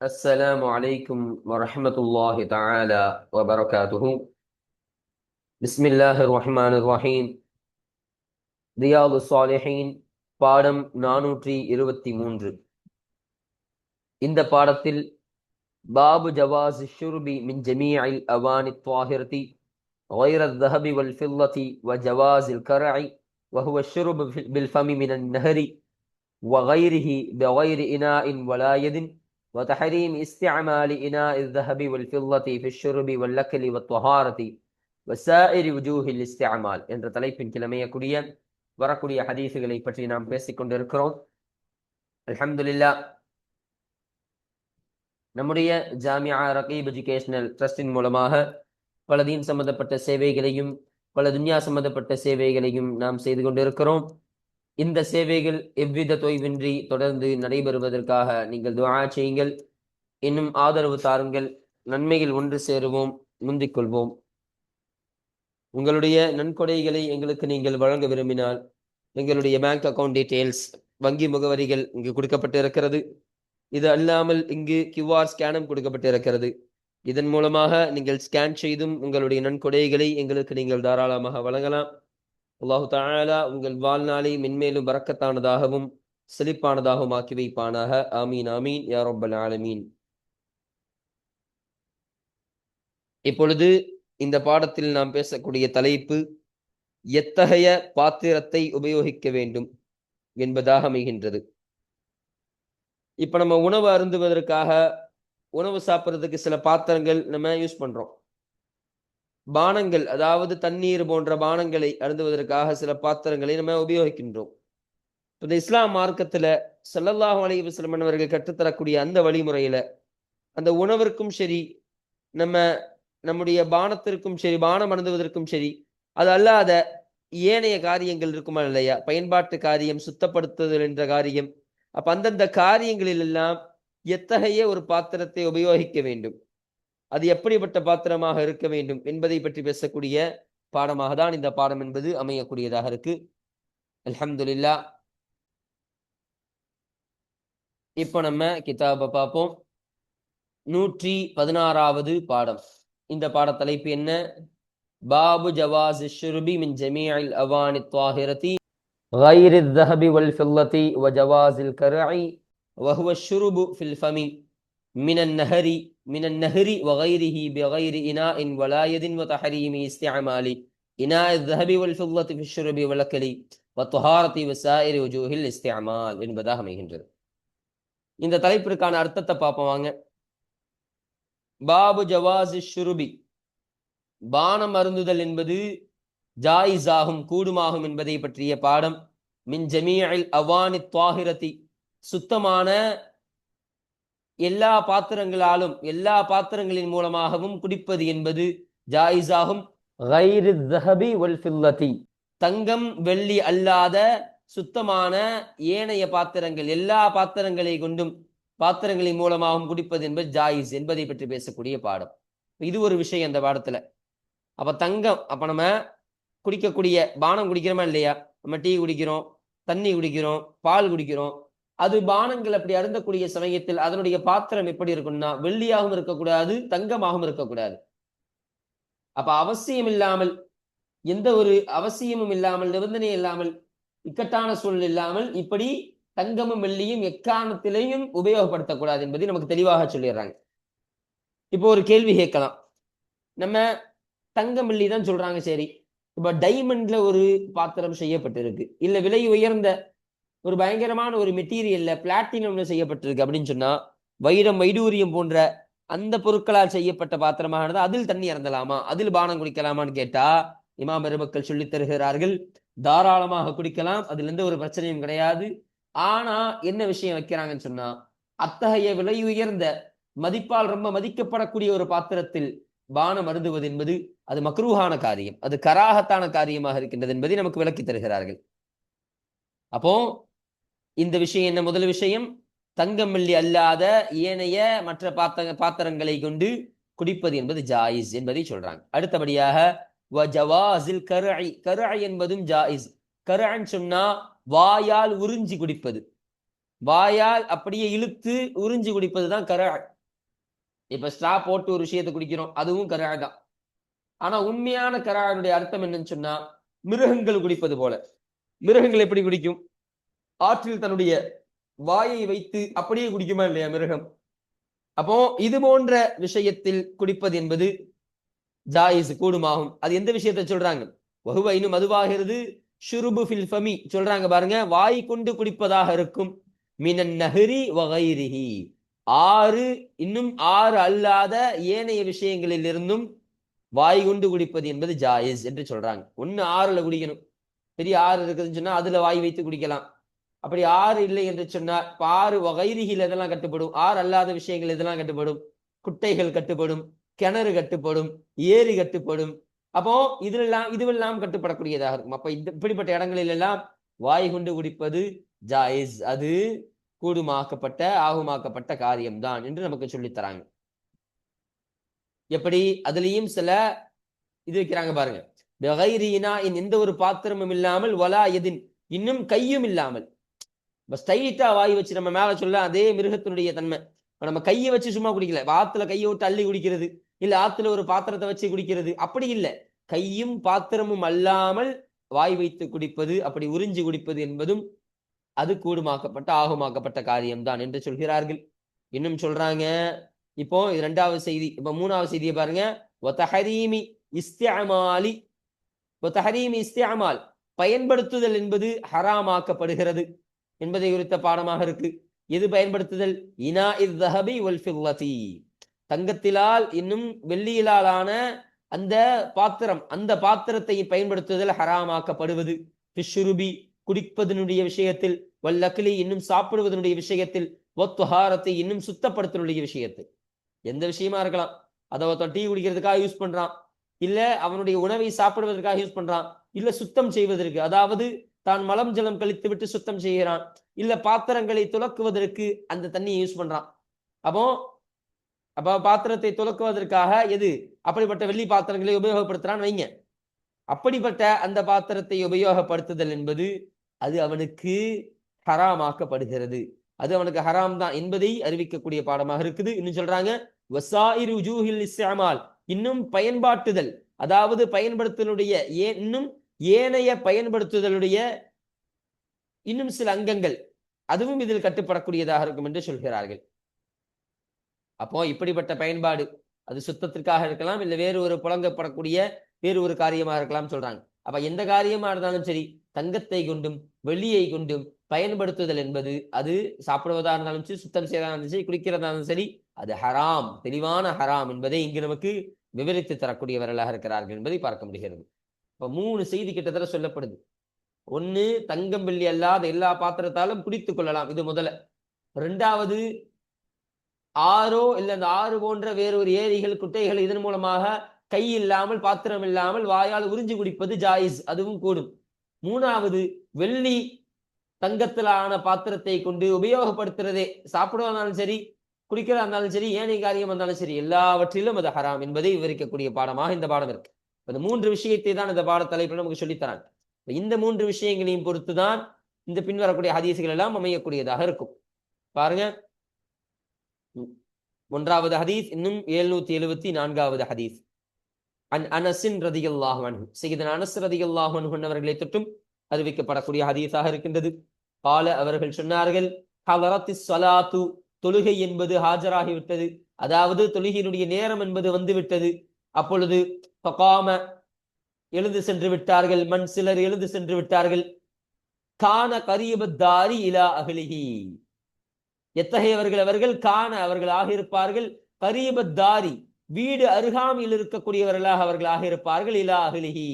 السلام عليكم ورحمة الله تعالى وبركاته. بسم الله الرحمن الرحيم. ரியாது ஸாலிஹீன் பாடம் 423. இந்த பாடத்தில் பாபு ஜவாஸ் ஷுர்பி மின் ஜமீஇல் அவானி த்வாஹிரதி غير الذهب والفضة وجواز الكرع وهو الشرب بالفم من النهر وغيره بغير إناء ولا يد وتحريم استعمال إناء الذهب والفضة في الشرب والأكل والطهارة وسائر وجوه الاستعمال என்ற தலைப்பின் கிழமையக்கூடிய வரக்கூடிய ஹதீசுகளை பற்றி நாம் பேசிக் கொண்டிருக்கிறோம். அல்ஹம்துலில்லாஹ், நம்முடைய ஜாமியா ரகீப் எஜுகேஷனல் ட்ரஸ்டின் மூலமாக பல தீன் சம்பந்தப்பட்ட சேவைகளையும் பல துன்யா சம்பந்தப்பட்ட சேவைகளையும் நாம் செய்து கொண்டிருக்கிறோம். இந்த சேவைகள் எவ்வித தொய்வின்றி தொடர்ந்து நடைபெறுவதற்காக நீங்கள் துஆ செய்யுங்கள், இன்னும் ஆதரவு தாருங்கள். நன்மைகள் ஒன்று சேருவோம், முந்திக் கொள்வோம். உங்களுடைய நன்கொடைகளை எங்களுக்கு நீங்கள் வழங்க விரும்பினால் எங்களுடைய பேங்க் அக்கவுண்ட் டீட்டெயில்ஸ், வங்கி முகவரிகள் இங்கு கொடுக்கப்பட்டு இருக்கிறது. இது அல்லாமல் இங்கு QR ஸ்கேனும் கொடுக்கப்பட்டு இருக்கிறது. இதன் மூலமாக நீங்கள் ஸ்கேன் செய்தும் உங்களுடைய நன்கொடைகளை எங்களுக்கு நீங்கள் தாராளமாக வழங்கலாம். அல்லாஹு தஆலா உங்கள் வாழ்நாளை மென்மேலும் பரக்கத்தானதாகவும் செழிப்பானதாகவும் ஆக்கி வைப்பானாக. ஆமீன் ஆமீன் யா ரப்பல் ஆலமீன். இப்பொழுது இந்த பாடத்தில் நாம் பேசக்கூடிய தலைப்பு எத்தகைய பாத்திரத்தை உபயோகிக்க வேண்டும் என்பதாக அமைகின்றது. இப்ப நம்ம உணவு அருந்துவதற்காக, உணவு சாப்பிட்றதுக்கு சில பாத்திரங்கள் நம்ம யூஸ் பண்றோம். பானங்கள், அதாவது தண்ணீர் போன்ற பானங்களை அருந்துவதற்காக சில பாத்திரங்களை நம்ம உபயோகிக்கின்றோம். இந்த இஸ்லாம் மார்க்கத்துல ஸல்லல்லாஹு அலைஹி வஸல்லம் அவர்கள் கற்றுத்தரக்கூடிய அந்த வழிமுறையில அந்த உணவிற்கும் சரி, நம்முடைய பானத்திற்கும் சரி, பானம் அருந்துவதற்கும் சரி, அது அல்லாத ஏனைய காரியங்கள் இருக்குமா இல்லையா, பயன்பாட்டு காரியம், சுத்தப்படுத்துதல் என்ற காரியம், அப்ப அந்தந்த காரியங்களில் எல்லாம் எத்தகைய ஒரு பாத்திரத்தை உபயோகிக்க வேண்டும், அது எப்படிப்பட்ட பாத்திரமாக இருக்க வேண்டும் என்பதை பற்றி பேசக்கூடிய பாடமாக தான் இந்த பாடம் என்பது அமையக்கூடியதாக இருக்கு. அல்ஹம்துலில்லாஹ். இப்போ நம்ம கிதாபை பார்ப்போம். 116வது பாடம். இந்த பாட தலைப்பு என்ன? பாபு ஜவாஸ் ஷுர்பி மின் ஜமீஇல் அவானி த்வாஹிரதி غير الذهب والفضة وجواز الكرع وهو الشرب في الفم من النهر وغيره بغير إناء ولا يد وتحريم استعمال إناء الذهب والفضة في الشرب والأكل والطهارة وسائر وجوه الاستعمال என்பதாக அமைகின்றது. இந்த தலைப்பிற்கான அர்த்தத்தை பார்ப்போம் வாங்க. பாபு ஜவாஸ் ஷுர்பி, பானம் அருந்துதல் என்பது ஜாயிஸ் ஆகும், கூடுமாகும் என்பதை பற்றிய பாடம். மின் ஜமீஇல் அவானி த்வாஹிரதி, சுத்தமான எல்லா பாத்திரங்களாலும், எல்லா பாத்திரங்களின் மூலமாகவும் குடிப்பது என்பது ஜாயிஸ் ஆகும். غير الذهب والفضة, தங்கம் வெள்ளி அல்லாத சுத்தமான ஏனைய பாத்திரங்கள், எல்லா பாத்திரங்களை கொண்டும், பாத்திரங்களின் மூலமாகவும் குடிப்பது என்பது ஜாயிஸ் என்பதை பற்றி பேசக்கூடிய பாடம். இது ஒரு விஷயம் அந்த பாடத்துல. அப்ப தங்கம், அப்ப நம்ம குடிக்கக்கூடிய பானம் குடிக்கிறோமா இல்லையா, நம்ம டீ குடிக்கிறோம், தண்ணி குடிக்கிறோம், பால் குடிக்கிறோம், அது பானங்கள் அப்படி அருந்தக்கூடிய சமயத்தில் அதனுடைய பாத்திரம் எப்படி இருக்கும்னா வெள்ளியாகவும் இருக்கக்கூடாது, தங்கமாகவும் இருக்கக்கூடாது. அப்ப அவசியம் இல்லாமல், எந்த ஒரு அவசியமும் இல்லாமல், நிபந்தனை இல்லாமல், இக்கட்டான சூழல் இல்லாமல் இப்படி தங்கமும் வெள்ளியும் எக்காரணத்திலையும் உபயோகப்படுத்தக்கூடாது என்பதை நமக்கு தெளிவாக சொல்லிடுறாங்க. இப்போ ஒரு கேள்வி கேட்கலாம், நம்ம தங்கம் வெள்ளி தான் சொல்றாங்க, சரி, இப்ப டைமண்ட்ல ஒரு பாத்திரம் செய்யப்பட்டிருக்கு, இல்ல விலை உயர்ந்த ஒரு பயங்கரமான ஒரு மெட்டீரியல்ல பிளாட்டினம்ல செய்யப்பட்டிருக்கு அப்படின்னு சொன்னா, வைரம் வைடூரியம் போன்ற அந்த பொருட்களால் செய்யப்பட்ட பாத்திரமாக இருந்தால் அதில் தண்ணி அருந்தலாமா, அதில் பானம் குடிக்கலாமான்னு கேட்டா இமாம் பெருமக்கள் சொல்லித் தருகிறார்கள், தாராளமாக குடிக்கலாம், அதுல எந்த ஒரு பிரச்சனையும் கிடையாது. ஆனா என்ன விஷயம் வைக்கிறாங்கன்னு சொன்னா, அத்தகைய விலை உயர்ந்த மதிப்பால் ரொம்ப மதிக்கப்படக்கூடிய ஒரு பாத்திரத்தில் பானம் அருந்துவது என்பது அது மக்ரூஹான காரியம், அது கராஹத்தான காரியமாக இருக்கின்றது என்பதை நமக்கு விளக்கி தருகிறார்கள். அப்போ இந்த விஷயம் என்ன? முதல் விஷயம், தங்கம் வெள்ளி அல்லாத ஏனைய மற்ற பாத்திரங்களை கொண்டு குடிப்பது என்பது ஜாயிஸ் என்பதை சொல்றாங்க. அடுத்தபடியாக வஜவாஸில் கர்இ, கர்இ என்பதும் ஜாயிஸ். கர்அன்னு சொன்னா வாயால் உறிஞ்சி குடிப்பது, வாயால் அப்படியே இழுத்து உறிஞ்சி குடிப்பது தான் கர்அ. இப்ப ஸ்ட்ரா போட்டு ஒரு விஷயத்தை குடிக்கிறோம், அதுவும் கரா தான். ஆனா உண்மையான கரானுடைய அர்த்தம் என்னன்னு சொன்னா, மிருகங்கள் குடிப்பது போல. மிருகங்கள் எப்படி குடிக்கும்? ஆற்றில் தன்னுடைய வாயை வைத்து அப்படியே குடிக்குமா இல்லையா மிருகம்? அப்போ இது போன்ற விஷயத்தில் குடிப்பது என்பது ஜாயிஸ் கூடுமாகும். அது எந்த விஷயத்தை சொல்றாங்க? வஹுவ இன்னும் மதுவாகிறது ஷுருபு ஃபில் ஃபமி சொல்றாங்க பாருங்க, வாய் கொண்டு குடிப்பதாக இருக்கும். மினன் நஹ்ரி வ கைரிஹி, ஆறு இன்னும் ஆறு அல்லாத ஏனைய விஷயங்களில் இருந்தும் வாய் கொண்டு குடிப்பது என்பது ஜாயிஸ் என்று சொல்றாங்க. ஒன்னு ஆறுல குடிக்கணும். பெரிய ஆறு இருக்குதுன்னு சொன்னா அதுல வாய் வைத்து குடிக்கலாம். அப்படி ஆறு இல்லை என்று சொன்னால் ஆறு வகைரிகள் எதெல்லாம் கட்டுப்படும்? ஆறு அல்லாத விஷயங்கள் எதெல்லாம் கட்டுப்படும்? குட்டைகள் கட்டுப்படும், கிணறு கட்டுப்படும், ஏரி கட்டுப்படும். அப்போ இதுவெல்லாம் கட்டுப்படக்கூடியதாக இருக்கும். அப்ப இப்படிப்பட்ட இடங்களில் எல்லாம் வாய் கொண்டு குடிப்பது ஜாயிஸ், அது கூடுமாக்கப்பட்ட ஆகுமாக்கப்பட்ட காரியம்தான் என்று நமக்கு சொல்லித் தராங்க. எப்படி அதுலயும் சில இது வைக்கிறாங்க பாருங்க. எந்த ஒரு பாத்திரமும் இல்லாமல் வலா எதின் இன்னும் கையும் இல்லாமல், ஸ்ட்ரைட்டா வாய் வச்சு நம்ம மேல சொல்ல அதே மிருகத்தினுடைய தன்மை. நம்ம கையை வச்சு சும்மா குடிக்கல, ஆத்துல கையை விட்டு அள்ளி குடிக்கிறது, இல்ல ஆத்துல ஒரு பாத்திரத்தை வச்சு குடிக்கிறது, அப்படி இல்லை. கையும் பாத்திரமும் அல்லாமல் வாய் வைத்து குடிப்பது, அப்படி உறிஞ்சி குடிப்பது என்பதும் அது கூடுமாக்கப்பட்ட ஆகுமாக்கப்பட்ட காரியம்தான் என்று சொல்கிறார்கள். இன்னும் சொல்றாங்க. இப்போ இது 2வது செய்தி. இப்ப 3வது செய்தியை பாருங்க. வதஹரீமி இஸ்திஅமாலி, வதஹரீமி இஸ்திஅமால் பயன்படுத்துதல் என்பது ஹராமாக்கப்படுகிறது என்பதை குறித்த பாடமாக இருக்கு. எது பயன்படுத்துதல்? இனா இஸ்ஹபி வல் ஃபில்லதி, தங்கத்திலால் இன்னும் வெள்ளியிலாலான அந்த பாத்திரம், அந்த பாத்திரத்தை பயன்படுத்துதல் ஹராமாக்கப்படுவது. ஃபிஷ்ருபி குடிப்பதனுடைய விஷயத்தில், வல்லக்லி இன்னும் சாப்பிடுவதனுடைய விஷயத்தில், வத்ஹாரத்தை இன்னும் சுத்தப்படுத்தனுடைய விஷயத்தில். எந்த விஷயமா இருக்கலாம். அதை ஒருத்தன் டீ குடிக்கிறதுக்காக யூஸ் பண்றான், இல்ல அவனுடைய உணவை சாப்பிடுவதற்காக யூஸ் பண்றான், இல்ல சுத்தம் செய்வதற்கு, அதாவது தான் மலம் ஜலம் கழித்து விட்டு சுத்தம் செய்கிறான், இல்ல பாத்திரங்களை துலக்குவதற்கு அந்த தண்ணியை யூஸ் பண்றான். அப்போ பாத்திரத்தை துலக்குவதற்காக எது அப்படிப்பட்ட வெள்ளி பாத்திரங்களை உபயோகப்படுத்துறான்னு வைங்க. அப்படிப்பட்ட அந்த பாத்திரத்தை உபயோகப்படுத்துதல் என்பது அது அவனுக்கு ஹராமாக்கப்படுகிறது. அது அவனுக்கு ஹராம் தான் என்பதை அறிவிக்கக்கூடிய பாடமாக இருக்குது. இன்னும் சொல்றாங்க வசாயிரு உஜூஹில் இஸ்திஅமால், இன்னும் பயன்பாட்டுதல், அதாவது பயன்படுத்தலுடைய இன்னும் ஏனைய பயன்படுத்துதலுடைய இன்னும் சில அங்கங்கள் அதுவும் இதில் கட்டுப்படக்கூடியதாக இருக்கும் என்று சொல்கிறார்கள். அப்போ இப்படிப்பட்ட பயன்பாடு அது சுத்தத்திற்காக இருக்கலாம், இல்ல வேறு ஒரு புழங்கப்படக்கூடிய வேறு ஒரு காரியமாக இருக்கலாம் சொல்றாங்க. அப்ப எந்த காரியமா இருந்தாலும் சரி, தங்கத்தை கொண்டும் வெள்ளியை கொண்டும் பயன்படுத்துதல் என்பது அது சாப்பிடுவதா இருந்தாலும் சரி, சுத்தம் செய்யறதா இருந்தாலும் சரி, குடிக்கிறதா இருந்தாலும் சரி, அது ஹராம், தெளிவான ஹராம் என்பதை இங்கு நமக்கு விவரித்து தரக்கூடியவர்களாக இருக்கிறார்கள் என்பதை பார்க்க முடிகிறது. இப்ப 3 செய்தி கிட்டத்தட்ட சொல்லப்படுது. ஒண்ணு, தங்கம் வெள்ளி அல்லாத எல்லா பாத்திரத்தாலும் குடித்துக் கொள்ளலாம், இது முதல்ல. 2வது, ஆறோ இல்ல அந்த ஆறு போன்ற வேறொரு ஏரிகள் குட்டைகள் இதன் மூலமாக கை இல்லாமல் பாத்திரம் இல்லாமல் வாயால் உறிஞ்சி குடிப்பது ஜாயிஸ், அதுவும் கூடும். 3வது, வெள்ளி தங்கத்திலான பாத்திரத்தை கொண்டு உபயோகப்படுத்துறதே, சாப்பிடுவதாலும் சரி, குடிக்கிறதா இருந்தாலும் சரி, ஏனைய காரியம் வந்தாலும் சரி, எல்லாவற்றிலும் அது ஹராம் என்பதை விவரிக்கக்கூடிய பாடமாக இந்த பாடம் இருக்கு. இந்த 3 விஷயத்தை தான் இந்த பாட தலைப்பில் நமக்கு சொல்லித்தராங்க. இந்த 3 விஷயங்களையும் பொறுத்துதான் இந்த பின்வரக்கூடிய ஹதீசுகள் எல்லாம் அமையக்கூடியதாக இருக்கும். பாருங்க. 1வது ஹதீஸ், இன்னும் 774வது ஹதீஸ். அன் அனஸின் ரலியல்லாஹு அன்ஹு, சய்யிதனா அனஸ் ரலியல்லாஹு அன்ஹு அவர்களை தொட்டும் அறிவிக்கப்படக்கூடிய ஹதீஸாக இருக்கின்றது. கால அவர்கள் சொன்னார்கள், ஹலரத்திஸ் ஸலாத்து, தொழுகை என்பது ஹாஜராகிவிட்டது, அதாவது தொழுகையினுடைய நேரம் என்பது வந்துவிட்டது. அப்பொழுது ஃபகாம எழுந்து சென்று விட்டார்கள், மண் சிலர் எழுந்து சென்று விட்டார்கள். கான கரீபத்தாரி இலா அஹ்லிஹி, எத்தகையவர்கள் அவர்கள்? கான அவர்கள் ஆகியிருப்பார்கள், கரீபத்தாரி வீடு அருகாமையில் இருக்கக்கூடியவர்களாக அவர்கள் ஆகியிருப்பார்கள், இலா அஹ்லிஹி.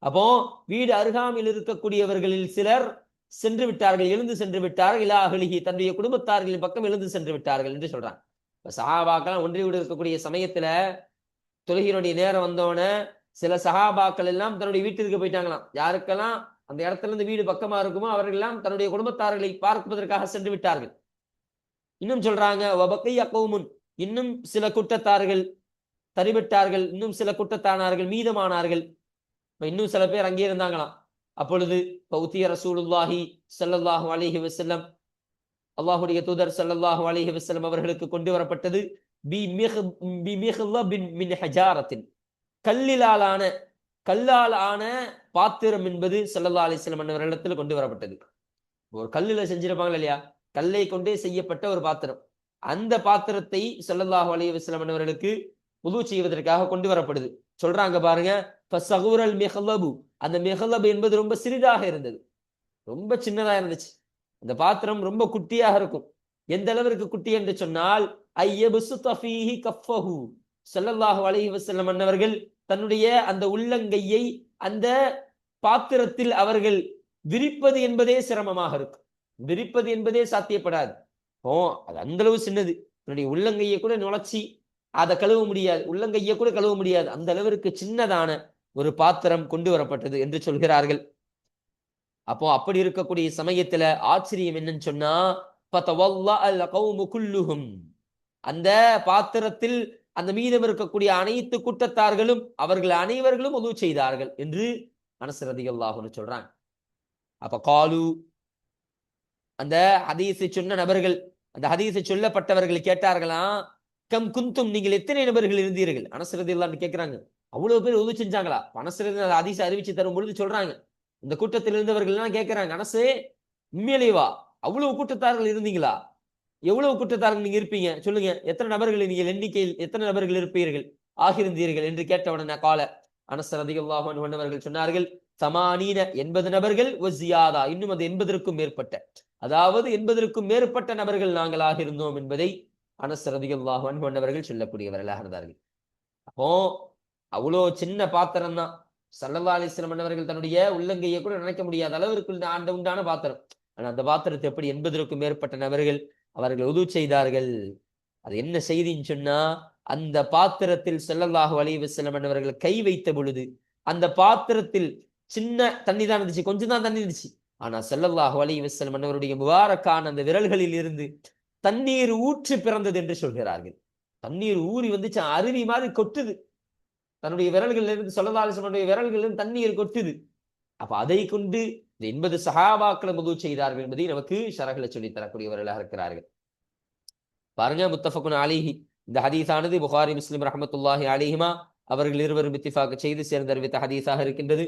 அப்போ வீடு அருகாமையில் இருக்கக்கூடியவர்களில் சிலர் சென்று விட்டார்கள், எழுந்து சென்று விட்டார்கள், இலா அஹ்லிஹி தன்னுடைய குடும்பத்தார்களின் பக்கம் எழுந்து சென்று விட்டார்கள் என்று சொல்றாங்க. சஹாபாக்கள் ஒன்றி விட இருக்கக்கூடிய சமயத்துல தொழுகையினுடைய நேரம் வந்தோன சில சஹாபாக்கள் எல்லாம் தன்னுடைய வீட்டிற்கு போயிட்டாங்களாம். யாருக்கெல்லாம் அந்த இடத்துல இருந்து வீடு பக்கமா இருக்குமோ அவர்கள் எல்லாம் தன்னுடைய குடும்பத்தார்களை பார்ப்பதற்காக சென்று விட்டார்கள். இன்னும் சொல்றாங்க, வபக்கிய கௌமுன், இன்னும் சில கூட்டத்தார்கள் தரிவிட்டார்கள், இன்னும் சில கூட்டத்தானார்கள் மீதமானார்கள். இன்னும் சில பேர் அங்கே இருந்தாங்களாம். அப்பொழுது பௌத்திய ரசூலுல்லாஹி ஸல்லல்லாஹு அலைஹி வஸல்லம், அல்லாஹ்வுடைய தூதர் ஸல்லல்லாஹு அலைஹி வஸல்லம் அவர்களுக்கு கொண்டு வரப்பட்டது. கல்லால் ஆன பாத்திரம் என்பது ஸல்லல்லாஹு அலைஹி வஸல்லம் அவர்களிடத்தில் கொண்டு வரப்பட்டது. ஒரு கல்லுல செஞ்சிருப்பாங்க இல்லையா, கல்லை கொண்டே செய்யப்பட்ட ஒரு பாத்திரம். அந்த பாத்திரத்தை ஸல்லல்லாஹு அலைஹி வஸல்லம் அவர்களுக்கு வுது செய்வதற்காக கொண்டு வரப்படுது. சொல்றாங்க பாருங்க, ஃபஸகுரல் மிஹ்லபு, அந்த மிஹ்லப் என்பது ரொம்ப சிறிதாக இருந்தது, ரொம்ப சின்னதா இருந்துச்சு. அந்த பாத்திரம் ரொம்ப குட்டியாக இருக்கும். எந்த அளவிற்கு குட்டி என்று சொன்னால், ஐயபுசுத ஃபீஹி கஃபஹு, ஸல்லல்லாஹு அலைஹி வஸல்லம் அவர்கள் தன்னுடைய அந்த உள்ளங்கையை அந்த பாத்திரத்தில் அவர்கள் விரிப்பது என்பதே சிரமமாக இருக்கும். விரிப்பது என்பதே சாத்தியப்படாது. அது அந்த அளவு சின்னது. தன்னுடைய உள்ளங்கையை கூட நுழைச்சி அதை கழுவ முடியாது, உள்ளங்கையை கூட கழுவ முடியாது. அந்த அளவிற்கு சின்னதான ஒரு பாத்திரம் கொண்டு வரப்பட்டது என்று சொல்கிறார்கள். அப்போ அப்படி இருக்கக்கூடிய சமயத்துல ஆச்சரியம் என்னன்னு சொன்னா, அந்த பாத்திரத்தில் அந்த மீதம் இருக்கக்கூடிய அனைத்து கூட்டத்தார்களும் அவர்கள் அனைவர்களும் உது செய்தார்கள் என்று அனஸ் ரலியல்லாஹு அன்ஹு சொல்றாங்க. அப்ப காலு, அந்த ஹதீஸை சொன்ன நபர்கள், அந்த ஹதீஸை சொல்லப்பட்டவர்கள் கேட்டார்களாம், கம் குந்தும், நீங்கள் எத்தனை நபர்கள் இருந்தீர்கள்? அனஸ் ரலியல்லாஹு அன்ஹு கேட்கிறாங்க. அவ்வளவு பேர் உது செஞ்சாங்களா? அனஸ் ரலியல்லாஹு ஹதீஸை அறிவிச்சு தரும் பொழுது சொல்றாங்க, இந்த கூட்டத்தில் இருந்தவர்கள் எல்லாம் கேட்கிறாங்க, அனசே உண்மையிலேவா அவ்வளவு கூட்டத்தார்கள் இருந்தீங்களா? எவ்வளவு கூட்டத்தார்கள் நீங்க இருப்பீங்க சொல்லுங்க, எத்தனை நபர்கள் நீங்கள் எண்ணிக்கையில் எத்தனை நபர்கள் இருப்பீர்கள் ஆகியிருந்தீர்கள் என்று கேட்டவுடனே கால அனஸ் ரலியல்லாஹு அன்ஹு அவர்கள் சொன்னார்கள், சமானீன 80 நபர்கள், வஸியாதா இன்னும் அது 80ற்கும் மேற்பட்ட, அதாவது 80ற்கும் மேற்பட்ட நபர்கள் நாங்களாக இருந்தோம் என்பதை அனஸ் ரலியல்லாஹு அன்ஹு அவர்கள் சொல்லக்கூடியவர்களாக இருந்தார்கள். அப்போ அவ்வளோ சின்ன பாத்திரம் தான். ஸல்லல்லாஹு அலைஹி வஸல்லம் அவர்கள் தன்னுடைய உள்ளங்கையை கூட நினைக்க முடியாத அளவிற்கு உண்டான பாத்திரம். ஆனா அந்த பாத்திரத்தை எப்படி 80ற்கும் மேற்பட்ட நபர்கள் அவர்கள் உது செய்தார்கள். அது என்ன செய்தின்னு சொன்னா, அந்த பாத்திரத்தில் ஸல்லல்லாஹு அலைஹி வஸல்லம் அவர்கள் கை வைத்த பொழுது அந்த பாத்திரத்தில் சின்ன தண்ணி தான் இருந்துச்சு, கொஞ்சம் தான் தண்ணி இருந்துச்சு. ஆனா ஸல்லல்லாஹு அலைஹி வஸல்லம் அவருடைய முபாரக்கான அந்த விரல்களில் இருந்து தண்ணீர் ஊற்று பிறந்தது என்று சொல்கிறார்கள். தண்ணீர் ஊறி வந்துச்சு, அருவி மாதிரி கொட்டுது. தன்னுடைய விரல்களில் இருந்து ஸல்லல்லாஹு அலைஹி வஸல்லம் விரல்களில் இருந்து தண்ணீர் கொட்டுது. அப்ப அதை கொண்டு 80 சஹாபாக்களை உது செய்தார்கள் என்பதை நமக்கு ஷரஹ்ல சொல்லி தரக்கூடியவர்களாக இருக்கிறார்கள். பாருங்க, முத்தஃபகுன் அலைஹி, இந்த ஹதீஸானது புகாரி முஸ்லிம் ரஹ்மத்துல்லாஹி அலைஹிமா அவர்கள் இருவரும் இத்திஃபாக் செய்து சேர்ந்தறிவித்த ஹதீஸாக இருக்கின்றது.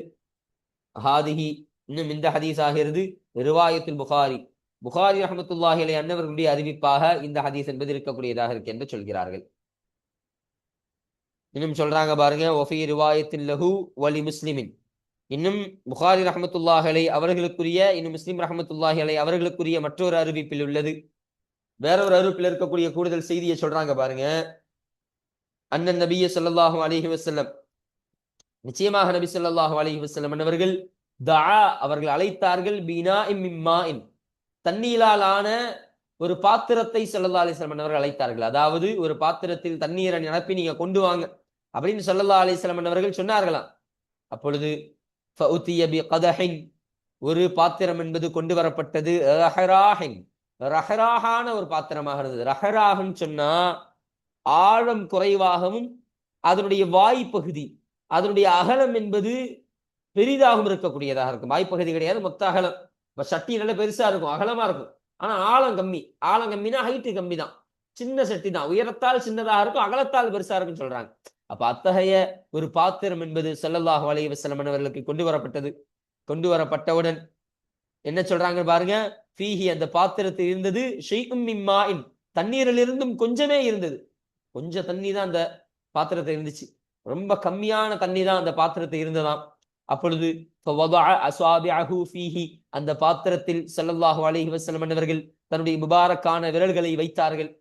ஹாதிஹி, இன்னும் இந்த ஹதீஸாகிறது ரிவாயத்துல் புகாரி, புகாரி ரஹ்மத்துல்லாஹி அலைஹி அன்னவர்களுடைய அறிவிப்பாக இந்த ஹதீஸ் என்பது இருக்கக்கூடியதாக இருக்கு என்று சொல்கிறார்கள். இன்னும் சொல்றாங்க பாருங்க, ஒஃபி ரிவாயத்தில் லஹு வலி முஸ்லிமின், இன்னும் புகாரி ரஹ்மத்துல்லாஹி அலைஹி அவர்களுக்குரிய, இன்னும் முஸ்லிம் ரஹ்மத்துல்லாஹி அலைஹி அவர்களுக்குரிய மற்றொரு அறிவிப்பில் உள்ளது. வேறொரு அறிவிப்பில் இருக்கக்கூடிய கூடுதல் செய்தியை சொல்றாங்க பாருங்க, அன்னன் நபிய ஸல்லல்லாஹு அலைஹி வஸல்லம், நிச்சயமாக நபி ஸல்லல்லாஹு அலைஹி வஸல்லம் அவர்கள் தஆ, அவர்கள் அழைத்தார்கள், பினாஇம் மின் மாஇன், தண்ணீரால் ஆன ஒரு பாத்திரத்தை ஸல்லல்லாஹு அலைஹி வஸல்லம் அவர்கள் அழைத்தார்கள். அதாவது ஒரு பாத்திரத்தில் தண்ணீரை நிரப்பி நீங்க கொண்டு வாங்க அப்படின்னு ஸல்லல்லாஹு அலைஹி வஸல்லம் அவர்கள் சொன்னார்களாம். அப்பொழுது ஃபஉதிய பிகதஹின், ஒரு பாத்திரம் என்பது கொண்டு வரப்பட்டது, ரஹராஹின், ரஹராஹான ஒரு பாத்திரமாக இருந்தது. ரஹராஹ்னு சொன்னா ஆழம் குறைவாகவும் அதனுடைய வாய்ப்பகுதி, அதனுடைய அகலம் என்பது பெரிதாகவும் இருக்கக்கூடியதாக இருக்கும். வாய்ப்பகுதி கிடையாது, மொத்த அகலம். சட்டி நல்ல பெருசா இருக்கும், அகலமா இருக்கும், ஆனா ஆழம் கம்மி. ஆழம் கம்மினா ஹைட்டு கம்மி தான், சின்ன சட்டி தான், உயரத்தால் சின்னதாக இருக்கும், அகலத்தால் பெருசா இருக்குன்னு சொல்றாங்க. அப்ப அத்தகைய ஒரு பாத்திரம் என்பது ஸல்லல்லாஹு அலைஹி வஸல்லம் அவர்களுக்கு கொண்டு வரப்பட்டது. கொண்டு வரப்பட்டவுடன் என்ன சொல்றாங்க பாருங்க, ஃபீஹி, அந்த பாத்திரத்தில் இருந்தது, ஷைஉம் மின் மாஇன், தண்ணீரில் இருந்தும் கொஞ்சமே இருந்தது. கொஞ்சம் தண்ணி தான் அந்த பாத்திரத்தில் இருந்துச்சு, ரொம்ப கம்மியான தண்ணி தான் அந்த பாத்திரத்தில் இருந்ததாம். அப்பொழுது ஃபவதஅ அஸாபிஅஹு ஃபீஹி, அந்த பாத்திரத்தில் ஸல்லல்லாஹு அலைஹி வஸல்லம் அவர்கள் தன்னுடைய முபாரக்கான விரல்களை வைத்தார்கள்.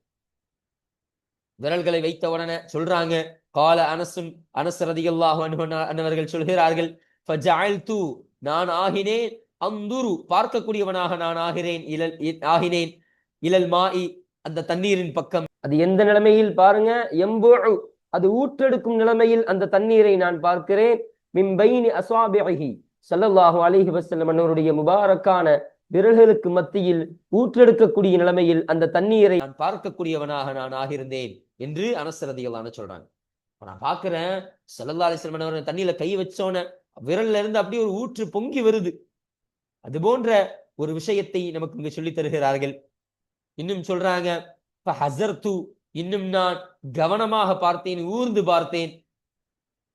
விரல்களை வைத்த உடனே சொல்றாங்க, கால அனசுன், அனஸ் ரலியல்லாஹு அன்ஹு அவர்கள் சொல்கிறார்கள், ஃபஜஅல்து, நான் ஆகினேன், அந்துரு, பார்க்கக்கூடியவனாக நான் ஆகினேன், இலல் மாஇ, அந்த தண்ணீரின் பக்கம். அது எந்த நிலைமையில் பாருங்க, யம்புஉ, அது ஊற்றெடுக்கும் நிலைமையில் அந்த தண்ணீரை நான் பார்க்கிறேன், மின் பைனி அஸாபிஹி, ஸல்லல்லாஹு அலைஹி வஸல்லம் அவருடைய முபாரக்கான விரல்களுக்கு மத்தியில் ஊற்றெடுக்கக்கூடிய நிலைமையில் அந்த தண்ணீரை நான் பார்க்கக்கூடியவனாக நான் ஆகியிருந்தேன் என்று அனஸ் ரலியல்லாஹு அன்ஹு சொல்றாங்க. நான் பாக்குறேன், ஸல்லல்லாஹு அலைஹி வஸல்லம் அவர்கள் தண்ணியில கை வச்சோன விரல்ல இருந்து அப்படியே ஒரு ஊற்று பொங்கி வருது. அது போன்ற ஒரு விஷயத்தை நமக்கு இங்கு சொல்லி தருகிறார்கள். இன்னும் சொல்றாங்க, ஃபஹஸர்து, இன்னும் நான் கவனமாக பார்த்தேன், ஊர்ந்து பார்த்தேன்.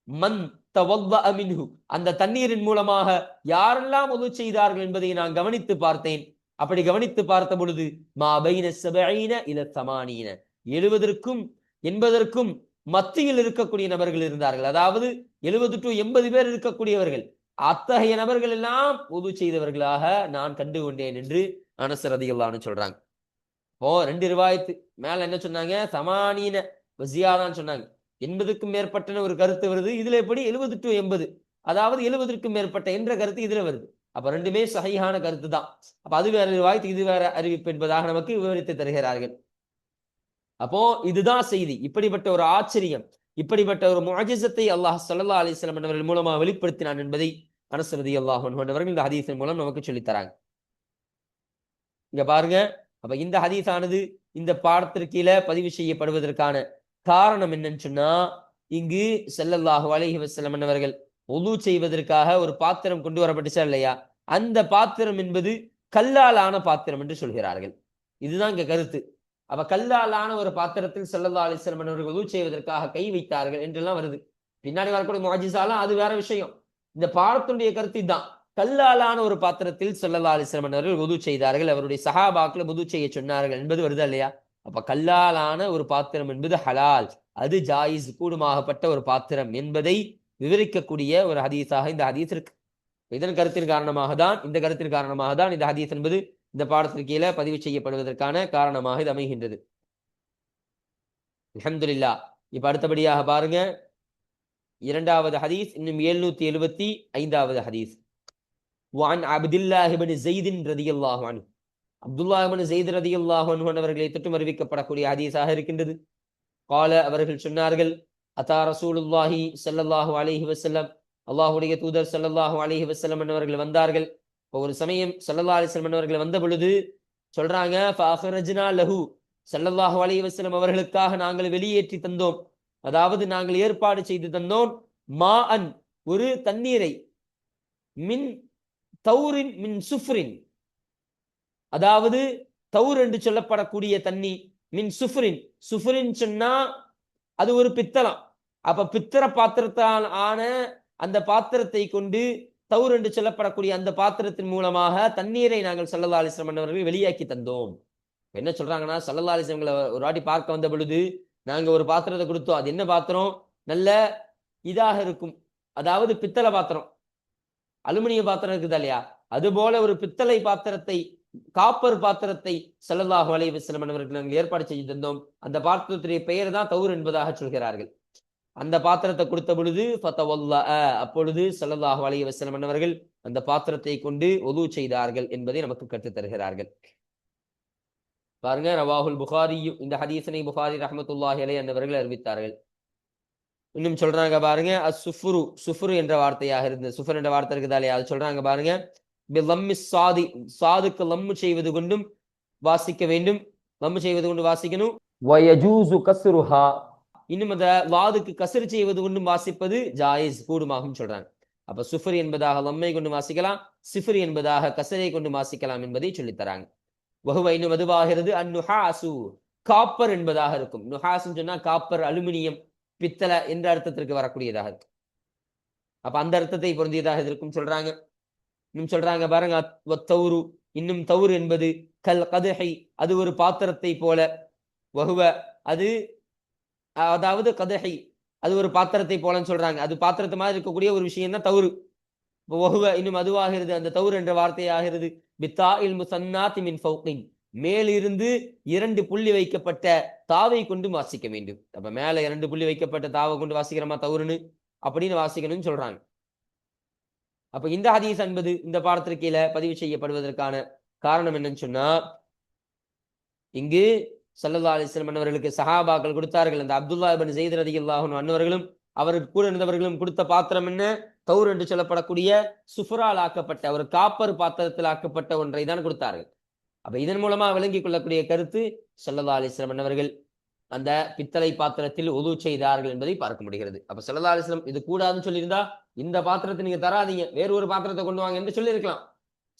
மன் தவவ்வஅ மின்ஹு, அந்த தண்ணீரின் மூலமாக யாரெல்லாம் உது செய்தார்கள் என்பதை நான் கவனித்து பார்த்தேன். அப்படி கவனித்து பார்த்த பொழுது மா பைன 70 இல 80, 70க்கும் 80க்கும் மத்தியில் இருக்கக்கூடிய நபர்கள் இருந்தார்கள். அதாவது 70 to 80 பேர் இருக்கக்கூடியவர்கள். அத்தகைய நபர்கள் எல்லாம் உது செய்தவர்களாக நான் கண்டு கொண்டேன் என்று அனஸ் ரலியல்லாஹு அன்ஹு சொல்றாங்க. இப்போ 2 ரிவாயத்து மேல என்ன சொன்னாங்க, 80 வஸியாதான் சொன்னாங்க. 80க்கும் மேற்பட்ட ஒரு கருத்து வருது. இதுல எப்படி 70 to 80, அதாவது 70க்கும் மேற்பட்ட என்ற கருத்து இதுல வருது. அப்ப ரெண்டுமே சஹீஹான கருத்து தான். அப்ப அது வேற ரிவாயத், இது வேற அறிவிப்பு என்பதாக நமக்கு விவரித்து தருகிறார்கள். அப்போ இதுதான் செய்தி. இப்படிப்பட்ட ஒரு ஆச்சரியம், இப்படிப்பட்ட ஒரு முஅஜிஸத்தை அல்லாஹ் ஸல்லல்லாஹு அலைஹி வஸல்லம் அவர்கள் மூலமா வெளிப்படுத்தினான் என்பதை அனஸ் ரலியல்லாஹு அன்ஹு அவர்கள் இந்த ஹதீஸின் மூலம் நமக்கு சொல்லித் தராங்க. இங்க பாருங்க. அப்ப இந்த ஹதீஸானது இந்த பாடத்திற்கு கீழே பதிவு செய்யப்படுவதற்கான காரணம் என்னன்னு சொன்னா, இங்கு ஸல்லல்லாஹு அலைஹி வஸல்லம் அவர்கள் உது செய்வதற்காக ஒரு பாத்திரம் கொண்டு வரப்பட்டுச்சா இல்லையா, அந்த பாத்திரம் என்பது கல்லால் ஆன பாத்திரம் என்று சொல்கிறார்கள். இதுதான் இங்க கருத்து. அப்ப கல்லால் ஆன ஒரு பாத்திரத்தில் ஸல்லல்லாஹு அலைஹி வஸல்லம் அவர்கள் உது செய்வதற்காக கை வைத்தார்கள் என்றெல்லாம் வருது. பின்னாடி வரக்கூடிய முஅஜிஸாலாம் அது வேற விஷயம். இந்த பாடத்துடைய கருத்து தான். கல்லாலான ஒரு பாத்திரத்தில் ஸல்லல்லாஹு அலைஹி வஸல்லம் அவர்கள் உது செய்தார்கள், அவருடைய சஹாபாக்களை உது செய்ய சொன்னார்கள் என்பது வருதா இல்லையா? அப்ப கல்லாலான ஒரு பாத்திரம் என்பது ஹலால், அது ஜாயிஸ், கூடுமாகப்பட்ட ஒரு பாத்திரம் என்பதை விவரிக்கக்கூடிய ஒரு ஹதீஸாக இந்த ஹதீஸ் இருக்கு. இதன் கருத்தின் காரணமாக தான், இந்த கருத்தின் காரணமாக தான் இந்த ஹதீஸ் என்பது இந்த பாடத்திற்கு கீழே பதிவு செய்யப்படுவதற்கான காரணமாக இது அமைகின்றது. அல்ஹம்துலில்லாஹ். இப்ப அடுத்தபடியாக பாருங்க, இரண்டாவது ஹதீஸ், இன்னும் 775வது ஹதீஸ். وعن عبد الله بن زيد رضي الله عنه, அப்துல்லாஹ் இப்னு ஸைத் ரலியல்லாஹு அன்ஹு அவர்களை தொட்டு அறிவிக்கப்படக்கூடிய ஹதீஸாக இருக்கின்றது. قال, அவர்கள் சொன்னார்கள், அத்தா ரசூலுல்லாஹி ஸல்லல்லாஹு அலைஹி வஸல்லம், அல்லாஹ்வுடைய தூதர் ஸல்லல்லாஹு அலைஹி வஸல்லம் அவர்கள் வந்தார்கள். ஒரு சமயம் ஸல்லல்லாஹு அலைஹி வஸல்லம் அவர்கள் வந்த பொழுது சொல்றாங்க, ஃபஅக்ரஜ்னா லஹு, ஸல்லல்லாஹு அலைஹி வஸல்லம் அவர்களுக்காக நாங்கள் வெளியேற்றி தந்தோம், அதாவது நாங்கள் ஏற்பாடு செய்து தந்தோம், மாஅன், ஒரு தண்ணீரை, மின் தௌரின் மின் சுஃப்ரின், அதாவது தௌர் என்று சொல்லப்படக்கூடிய தண்ணி, மின் சுஃப்ரின், சுஃப்ரின் சொன்னா அது ஒரு பித்தளம். அப்ப பித்தள பாத்திரத்தால் ஆன அந்த பாத்திரத்தை கொண்டு தௌர் என்று சொல்லப்படக்கூடிய அந்த பாத்திரத்தின் மூலமாக தண்ணீரை நாங்கள் ஸல்லல்லாஹு அலைஹி வஸல்லம் அவர்கள் வெளியாக்கி தந்தோம். என்ன சொல்றாங்கன்னா, ஸல்லல்லாஹு அலைஹி வஸல்லம் ஒரு வாட்டி பார்க்க வந்த பொழுது நாங்க ஒரு பாத்திரத்தை கொடுத்தோம். அது என்ன பாத்திரம்? நல்ல இதாக இருக்கும், அதாவது பித்தள பாத்திரம், அலுமினிய பாத்திரம் இருக்குதா இல்லையா, அது போல ஒரு பித்தளை பாத்திரத்தை, காப்பர் பாத்திரத்தை ஸல்லல்லாஹு அலைஹி வஸல்லம் அவர்கள் நாங்கள் ஏற்பாடு செய்து தந்தோம். அந்த பாத்திரத்துடைய பெயர் தான் தௌர் என்பதாக சொல்கிறார்கள். அந்த பாத்திரத்தை கொடுத்த பொழுது ஃபதவல்லஅ, அப்பொழுது ஸல்லல்லாஹு அலைஹி வஸல்லம் அவர்கள் அந்த பாத்திரத்தை கொண்டு உது செய்தார்கள் என்பதை நமக்கு கற்றுத் தருகிறார்கள். பாருங்க, ரவாஹுல் புகாரி, இந்த ஹதீஸனை புகாரி ரஹ்மத்துல்லாஹி அலைஹி அன்னவர்கள் அறிவித்தார்கள். இன்னும் சொல்றாங்க பாருங்க, அஸ்ஸுஃப்ரு, சுஃப்ரு என்ற வார்த்தையாக இருந்தது, சுஃப்ர் என்ற வார்த்தை இருக்குதா இல்லையா, அது சொல்றாங்க பாருங்க, பிலம்மி சாதி, சாதுக்கு லம்மு செய்வது கொண்டும் வாசிக்க வேண்டும், லம்மு செய்வது கொண்டு வாசிக்கணும். வயஜூசு கஸ்ருஹா, இன்னும் அந்த வாதுக்கு கஸ்ர் செய்வது கொண்டும் வாசிப்பது ஜாயிஸ், கூடுமாகும் சொல்றாங்க. அப்ப சுஃப்ர் என்பதாக லம்மை கொண்டு வாசிக்கலாம், சிஃப்ர் என்பதாக கஸ்ரை கொண்டு வாசிக்கலாம் என்பதை சொல்லித் தராங்க. வஹுவ, இன்னும் அதுவாகிறது, அந்நுஹாசு, காப்பர் என்பதாக இருக்கும். நுஹாசுன்னு சொன்னா காப்பர், அலுமினியம், பித்தளை என்ற அர்த்தத்திற்கு வரக்கூடியதாக இருக்கு. அப்ப அந்த அர்த்தத்தை பொருந்தியதாக இருக்கும் சொல்றாங்க. இன்னும் சொல்றாங்க பாருங்க, வத்தௌரு, இன்னும் தௌர் என்பது கல் கதுஹை, அது ஒரு பாத்திரத்தை போல, வஹுவ, அது அதாவது கதுஹை, அது ஒரு பாத்திரத்தை போலன்னு சொல்றாங்க. அது பாத்திரத்தை மாதிரி இருக்கக்கூடிய ஒரு விஷயம் தான் தௌரு. வஹுவ, இன்னும் அதுவாகிறது, அந்த தௌர் என்ற வார்த்தையாகிறது, பித்தாஇல் முஸன்னாத்தி மின் ஃபௌகின், மேலிருந்து 2 புள்ளி வைக்கப்பட்ட தாவை கொண்டு வாசிக்க வேண்டும். அப்ப மேல 2 புள்ளி வைக்கப்பட்ட தாவை கொண்டு வாசிக்கிறோமா தௌருன்னு, அப்படின்னு வாசிக்கணும்னு சொல்றாங்க. அப்ப இந்த ஹதீஸ் என்பது இந்த பாடத்திற்கு கீழே பதிவு செய்யப்படுவதற்கான காரணம் என்னன்னு சொன்னா, இங்கு ஸல்லல்லாஹு அலைஹி வஸல்லம் அவர்களுக்கு சஹாபாக்கள் கொடுத்தார்கள். அந்த அப்துல்லாஹ் இப்னு ஸைத் ரலியல்லாஹு அன்ஹு அன்னவர்களும் அவருக்கு கூட இருந்தவர்களும் கொடுத்த பாத்திரம் என்ன? தௌர் என்று சொல்லப்படக்கூடிய சுஃப்ரால் ஆக்கப்பட்ட, ஒரு காப்பர் பாத்திரத்தில் ஆக்கப்பட்ட ஒன்றை தான் கொடுத்தார்கள். அப்ப இதன் மூலமா விளங்கிக் கொள்ளக்கூடிய கருத்து, ஸல்லல்லாஹு அலைஹி வஸல்லம் அவர்கள் அந்த பித்தளை பாத்திரத்தில் உது செய்தார்கள் என்பதை பார்க்க முடிகிறது. அப்ப ஸல்லல்லாஹு அலைஹி வஸல்லம் இது கூடாதுன்னு சொல்லியிருந்தா, இந்த பாத்திரத்தை நீங்க தராதீங்க, வேறு ஒரு பாத்திரத்தை கொண்டு வாங்க என்று சொல்லியிருக்கலாம்.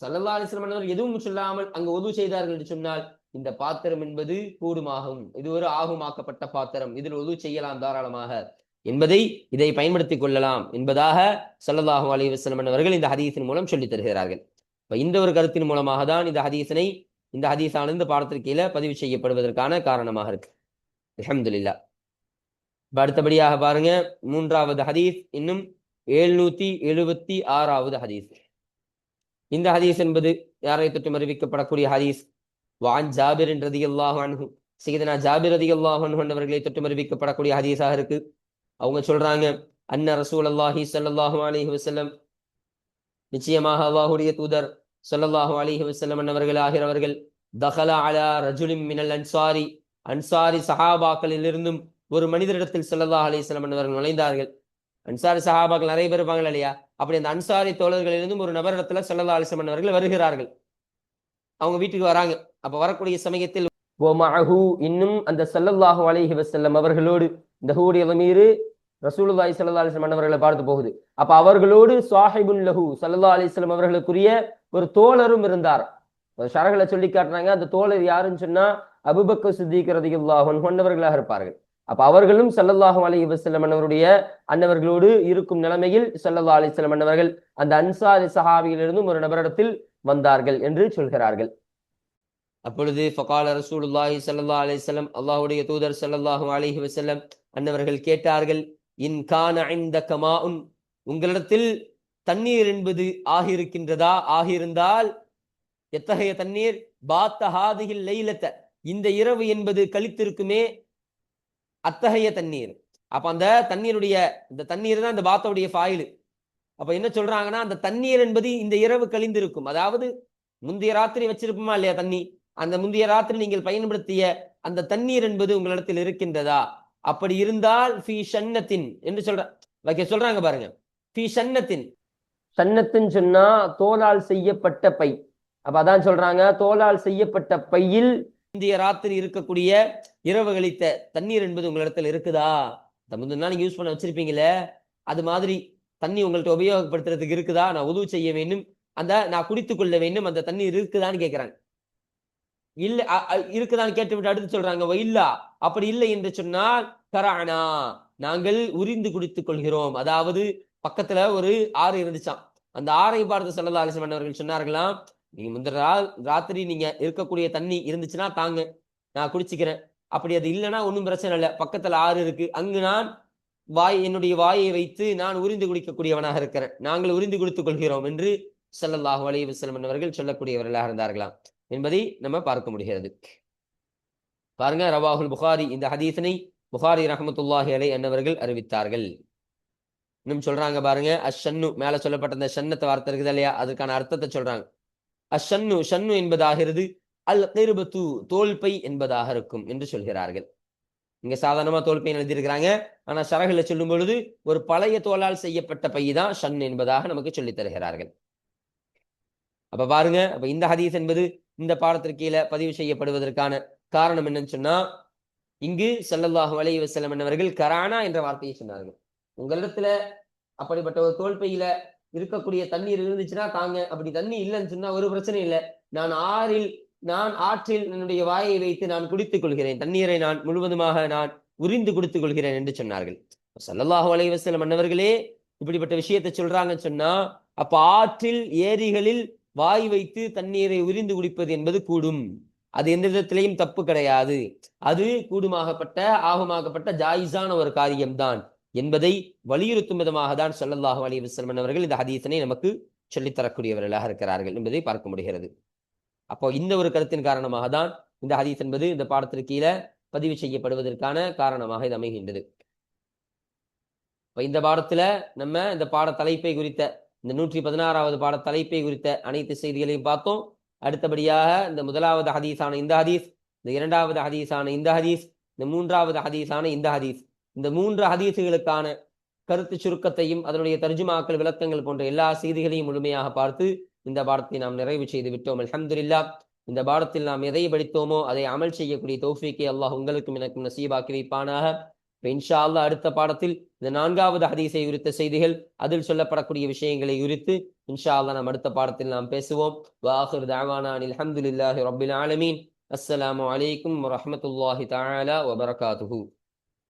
ஸல்லல்லாஹு அலைஹி வஸல்லம் அவர்கள் எதுவும் சொல்லாமல் அங்கு உது செய்தார்கள் என்று சொன்னால் இந்த பாத்திரம் என்பது கூடுமாகும், இது ஒரு ஆகுமாக்கப்பட்ட பாத்திரம், இதில் உது செய்யலாம் தாராளமாக என்பதை இதை பயன்படுத்திக் கொள்ளலாம் என்பதாக ஸல்லல்லாஹு அலைஹி வஸல்லம் அவர்கள் இந்த ஹதீஸின் மூலம் சொல்லித் தருகிறார்கள். இந்த ஒரு கருத்தின் மூலமாக தான் இந்த ஹதீஸானது இந்த பாடத்திற்கு கீழே பதிவு செய்யப்படுவதற்கான காரணமாக இருக்கு. அல்ஹம்துலில்லாஹ். அடுத்தபடியாக பாருங்க, மூன்றாவது ஹதீஸ், இன்னும் 776வது ஹதீஸ். இந்த ஹதீஸ் என்பது யாரை தொற்றும் அறிவிக்கப்படக்கூடிய ஹதீஸ்? வான் ஜாபிர் ரலியல்லாஹு அன்ஹு, சையதுனா ஜாபிர் ரலியல்லாஹு அன்ஹு அவர்களை தொற்றும் அறிவிக்கப்படக்கூடிய ஹதீஸாக இருக்கு. அவங்க சொல்றாங்க, அன்ன ரசூலுல்லாஹி ஸல்லல்லாஹு அலைஹி வஸல்லம், நிச்சயமாக அல்லாஹ்வுடைய தூதர் ஸல்லல்லாஹு அலைஹி வஸல்லம் அவர்கள் தகல அலா ரஜுலின் மினல் அன்சாரி, அன்சாரி சஹாபாக்களில் இருந்தும் ஒரு மனிதரிடத்தில் ஸல்லல்லாஹு அலைஹி வஸல்லம் அவர்கள் நுழைந்தார்கள். அன்சாரி சஹாபாக்கள் நிறைய பேர் இருப்பாங்க இல்லையா? அப்படி அந்த அன்சாரி தோழர்களிலிருந்தும் ஒரு நபரிடத்துல ஸல்லல்லாஹு அலைஹி வஸல்லம் அவர்கள் வருகிறார்கள். அவங்க வீட்டுக்கு வராங்க. அப்ப வரக்கூடிய சமயத்தில் இன்னும் அந்த ஸல்லல்லாஹு அலைஹி வஸல்லம் அவர்களோடு, இந்த ஹூடைய மீது ரசூலுல்லாஹி ஸல்லல்லாஹு அலைஹி வஸல்லம் அவர்களை பார்த்து போகுது. அப்ப அவர்களோடு ஸாஹிபுன் லஹு, ஸல்லல்லாஹு அலைஹி வஸல்லம் அவர்களுக்குரிய ஒரு தோழரும் இருந்தார். ஷரஹ்ல சொல்லி காட்டுறாங்க, அந்த தோழர் யாருன்னு சொன்னா அபூபக்கர் சித்திக் ரலியல்லாஹு அன்ஹு அவர்களாக இருப்பார்கள். அப்ப அவர்களும் ஸல்லல்லாஹு அலைஹி வஸல்லம் அவருடைய அன்னவர்களோடு இருக்கும் நிலைமையில் ஸல்லல்லாஹு அலைஹி வஸல்லம் அவர்கள் அந்த அன்சாரி சஹாபியிலிருந்தும் ஒரு நபரிடத்தில் வந்தார்கள் என்று சொல்கிறார்கள். அப்பொழுது ஃபகால ரசூலுல்லாஹி ஸல்லல்லாஹு அலைஹி வஸல்லம், அல்லாஹ்வுடைய தூதர் ஸல்லல்லாஹு அலைஹி வஸல்லம் அன்னவர்கள் கேட்டார்கள், இன் கான இந்தக மாஉன், உங்களிடத்தில் தண்ணீர் என்பது ஆகியிருக்கின்றதா? ஆகியிருந்தால் எத்தகைய தண்ணீர்? பாத்த ஹாதிஹில் லைலத, இந்த இரவு என்பது கழித்திருக்குமே அத்தகைய தண்ணீர். அப்ப அந்த தண்ணீருடைய, இந்த தண்ணீர் தான் இந்த பாத்தவுடைய ஃபாயில். அப்ப என்ன சொல்றாங்கன்னா, அந்த தண்ணீர் என்பது இந்த இரவு கழிந்திருக்கும். அதாவது முந்தைய ராத்திரி வச்சிருப்போமா இல்லையா தண்ணி, அந்த முந்தைய ராத்திரி நீங்கள் பயன்படுத்திய அந்த தண்ணீர் என்பது உங்களிடத்தில் இருக்கின்றதா? அப்படி இருந்தால் ஃபி ஷன்னத்தின் என்று சொல்றாங்க பாருங்க. ஃபி ஷன்னத்தின், ஷன்னத்தின் சொன்னா தோலால் செய்யப்பட்ட பை. அப்ப அதான் சொல்றாங்க, தோலால் செய்யப்பட்ட பையில் இந்திய ராத்திரி இருக்கக்கூடிய இரவு கழித்த தண்ணீர் என்பது உங்களிடத்தில் இருக்குதா? முந்தின நாள் யூஸ் பண்ண வச்சிருப்பீங்களே, அது மாதிரி தண்ணி உங்கள்ட்ட உபயோகப்படுத்துறதுக்கு இருக்குதா? நான் உதவு செய்ய வேண்டும், நான் குடித்துக் கொள்ள வேண்டும், அந்த தண்ணீர் இருக்குதான்னு கேட்கிறாங்க. இல்ல இருக்குதான்னு கேட்டுவிட்டு அடுத்து சொல்றாங்க, இல்லா, அப்படி இல்லை என்று சொன்னால் கரானா, நாங்கள் உரிந்து குடித்துக் கொள்கிறோம். அதாவது பக்கத்துல ஒரு ஆறு இருந்துச்சாம். அந்த ஆறை பார்த்து ஸல்லல்லாஹு அலைஹி வஸல்லம் அவர்கள் சொன்னார்களாம், நீங்க முந்தின ராத்திரி நீங்க இருக்கக்கூடிய தண்ணி இருந்துச்சுன்னா தாங்க, நான் குடிச்சுக்கிறேன். அப்படி அது இல்லைன்னா ஒன்றும் பிரச்சனை இல்லை, பக்கத்துல ஆறு இருக்கு, அங்கு நான் என்னுடைய வாயை வைத்து நான் உரிந்து குடிக்கக்கூடியவனாக இருக்கிறேன், நாங்கள் உரிந்து குடித்துக் கொள்கிறோம் என்று ஸல்லல்லாஹு அலைஹி வஸல்லம் அவர்கள் சொல்லக்கூடியவர்களாக இருந்தார்களாம் என்பதை நம்ம பார்க்க முடிகிறது. பாருங்க, ரவாஹுல் புகாரி, இந்த ஹதீஸனை புகாரி ரஹ்மத்துல்லாஹி அலைஹி அன்னவர்கள் அறிவித்தார்கள். இன்னும் சொல்றாங்க பாருங்க, அஷ்ஷன்னு, மேல சொல்லப்பட்ட அந்த ஷன்னத்தை வார்த்தை இருக்குது இல்லையா, அதுக்கான அர்த்தத்தை சொல்றாங்க. அஷ்ஷன்னு, ஷன்னு என்பதாகிறது அல் கிர்பத்து, தோல்பை என்பதாக இருக்கும் என்று சொல்கிறார்கள். இங்க சாதாரணமா தோல்பை எழுதியிருக்கிறாங்க, ஆனா ஷரஹ்ல சொல்லும் பொழுது ஒரு பழைய தோலால் செய்யப்பட்ட பை தான் ஷன் என்பதாக நமக்கு சொல்லித் தருகிறார்கள். அப்ப பாருங்க, அப்ப இந்த ஹதீஸ் என்பது இந்த பாடத்திற்கு கீழே பதிவு செய்யப்படுவதற்கான காரணம் என்னன்னு சொன்னா, இங்கு ஸல்லல்லாஹு அலைஹி வஸல்லம் அவர்கள் கரானா என்ற வார்த்தையை சொன்னார்கள். உங்களிடத்துல அப்படிப்பட்ட ஒரு தோல்பையில இருக்கக்கூடிய தண்ணீர் இருந்துச்சுன்னா தாங்க, அப்படி தண்ணி இல்லைன்னு சொன்னா ஒரு பிரச்சனை இல்லை, நான் ஆற்றில் என்னுடைய வாயை வைத்து நான் குடித்துக் கொள்கிறேன், தண்ணீரை நான் முழுவதுமாக நான் உரிந்து குடித்துக் கொள்கிறேன் என்று சொன்னார்கள். ஸல்லல்லாஹு அலைஹி வஸல்லம் அவர்களே இப்படிப்பட்ட விஷயத்தை சொல்றாங்கன்னு சொன்னா, அப்ப ஆற்றில் ஏரிகளில் வாய் வைத்து தண்ணீரை உரிந்து குடிப்பது என்பது கூடும், அது எந்த விதத்திலையும் தப்பு கிடையாது, அது கூடுமாகப்பட்ட ஆகுமாகப்பட்ட ஜாயிஸான ஒரு காரியம்தான் என்பதை வலியுறுத்தும் விதமாக தான் ஸல்லல்லாஹு அலைஹி வஸல்லம் அவர்கள் இந்த ஹதீஸனை நமக்கு சொல்லித்தரக்கூடியவர்களாக இருக்கிறார்கள் என்பதை பார்க்க முடிகிறது. அப்போ இந்த ஒரு கருத்தின் காரணமாக தான் இந்த ஹதீஸ் என்பது இந்த பாடத்திற்கு கீழே பதிவு செய்யப்படுவதற்கான காரணமாக இது அமைகின்றது. இப்ப இந்த பாடத்துல நம்ம இந்த பாட தலைப்பை குறித்த, இந்த 116வது பாட தலைப்பை குறித்த அனைத்து செய்திகளையும் பார்த்தோம். அடுத்தபடியாக இந்த முதலாவது ஹதீஸான இந்த ஹதீஸ், இந்த இரண்டாவது ஹதீஸான இந்த ஹதீஸ், இந்த மூன்றாவது ஹதீஸான இந்த ஹதீஸ், இந்த 3 ஹதீஸுகளுக்கான கருத்து சுருக்கத்தையும் அதனுடைய தர்ஜுமாக்கள், விளக்கங்கள் போன்ற எல்லா செய்திகளையும் முழுமையாக பார்த்து இந்த பாடத்தை நாம் நிறைவு செய்து விட்டோம். அல்ஹம்துலில்லாஹ். இந்த பாடத்தில் நாம் எதை படித்தோமோ அதை அமல் செய்யக்கூடிய தௌஃபீக்கை அல்லாஹ் உங்களுக்கும் எனக்கும் நசீபாக்கி வைப்பானாக. இன்ஷா அல்லாஹ் அடுத்த பாடத்தில் இந்த 4வது ஹதீஸை குறித்த செய்திகள், அதில் சொல்லப்படக்கூடிய விஷயங்களை குறித்து இன்ஷா அல்லாஹ் நாம் அடுத்த பாடத்தில் நாம் பேசுவோம். வ ஆகிரு தஅவானா அல்ஹம்துலில்லாஹி ரப்பில் ஆலமீன். அஸ்ஸலாமு அலைக்கும் வரஹ்மத்துல்லாஹி தஆலா வபரகாத்துஹு.